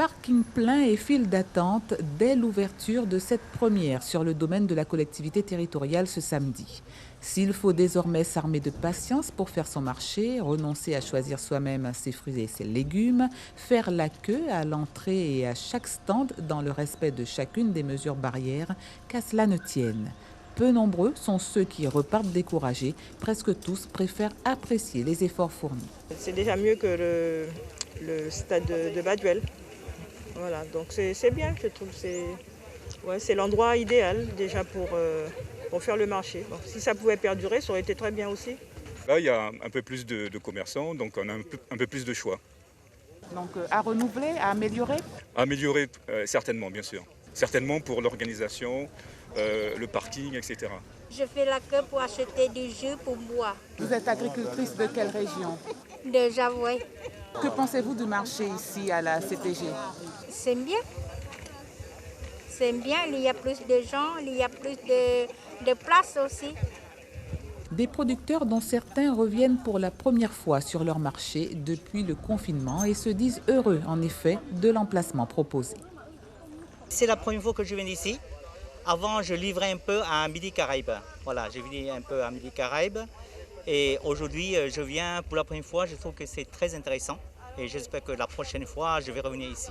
Parking plein et file d'attente dès l'ouverture de cette première sur le domaine de la collectivité territoriale ce samedi. S'il faut désormais s'armer de patience pour faire son marché, renoncer à choisir soi-même ses fruits et ses légumes, faire la queue à l'entrée et à chaque stand dans le respect de chacune des mesures barrières, qu'à cela ne tienne. Peu nombreux sont ceux qui repartent découragés. Presque tous préfèrent apprécier les efforts fournis. C'est déjà mieux que le stade de Baduel. Voilà, donc c'est bien, je trouve. C'est l'endroit idéal déjà pour faire le marché. Bon, si ça pouvait perdurer, ça aurait été très bien aussi. Là, il y a un peu plus de commerçants, donc on a un peu plus de choix. Donc à renouveler, à améliorer? Améliorer, certainement, bien sûr. Certainement pour l'organisation, le parking, etc. Je fais la queue pour acheter du jus pour boire. Vous êtes agricultrice de quelle région? De Javoué. Que pensez-vous du marché ici à la CTG? C'est bien. C'est bien, il y a plus de gens, il y a plus de place aussi. Des producteurs dont certains reviennent pour la première fois sur leur marché depuis le confinement et se disent heureux en effet de l'emplacement proposé. C'est la première fois que je viens ici. Avant, je livrais un peu à Midi Caraïbes. Voilà, j'ai livré un peu à Midi Caraïbes. Et aujourd'hui, je viens pour la première fois. Je trouve que c'est très intéressant. Et j'espère que la prochaine fois, je vais revenir ici.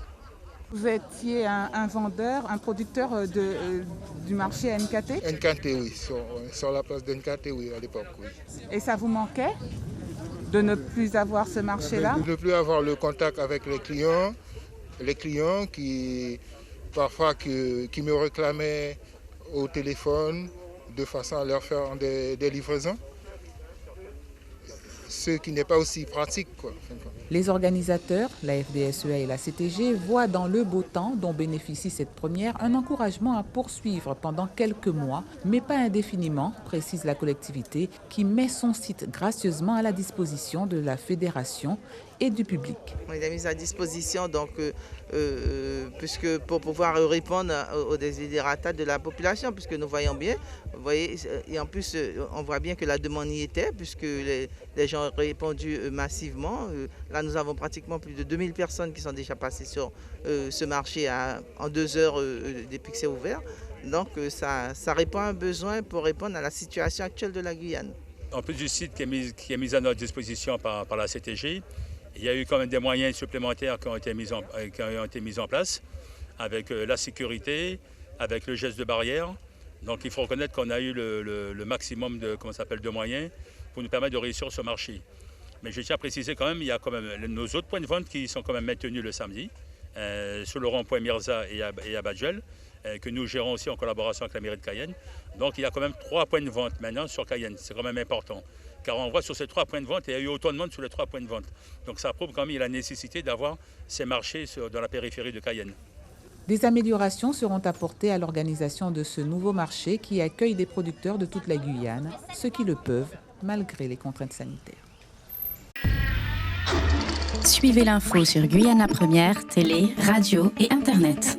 Vous étiez un vendeur, un producteur du marché NKT? NKT, oui, sur la place d'NKT, oui, à l'époque, oui. Et ça vous manquait de ne plus avoir ce marché-là? De ne plus avoir le contact avec les clients qui parfois qui me réclamaient au téléphone de façon à leur faire des livraisons. Ce qui n'est pas aussi pratique, quoi. Les organisateurs, la FDSEA et la CTG, voient dans le beau temps dont bénéficie cette première un encouragement à poursuivre pendant quelques mois, mais pas indéfiniment, précise la collectivité, qui met son site gracieusement à la disposition de la fédération et du public. On est mis à disposition donc, puisque pour pouvoir répondre aux desiderata de la population, puisque nous voyons bien, vous voyez, et en plus on voit bien que la demande y était, puisque les gens ont répondu massivement. Là nous avons pratiquement plus de 2000 personnes qui sont déjà passées sur ce marché en 2 heures depuis que c'est ouvert. Donc ça répond à un besoin pour répondre à la situation actuelle de la Guyane. En plus du site qui est mis à notre disposition par la CTG, il y a eu quand même des moyens supplémentaires qui ont été mis en place avec la sécurité, avec le geste de barrière. Donc il faut reconnaître qu'on a eu le maximum de moyens pour nous permettre de réussir ce marché. Mais je tiens à préciser quand même, il y a quand même nos autres points de vente qui sont quand même maintenus le samedi, sur le rond-point Mirza et à Baduel, que nous gérons aussi en collaboration avec la mairie de Cayenne. Donc il y a quand même 3 points de vente maintenant sur Cayenne, c'est quand même important. Car on voit sur ces 3 points de vente, il y a eu autant de monde sur les 3 points de vente. Donc ça prouve quand même la nécessité d'avoir ces marchés dans la périphérie de Cayenne. Des améliorations seront apportées à l'organisation de ce nouveau marché qui accueille des producteurs de toute la Guyane, ceux qui le peuvent, malgré les contraintes sanitaires. Suivez l'info sur Guyana Première, télé, radio et Internet.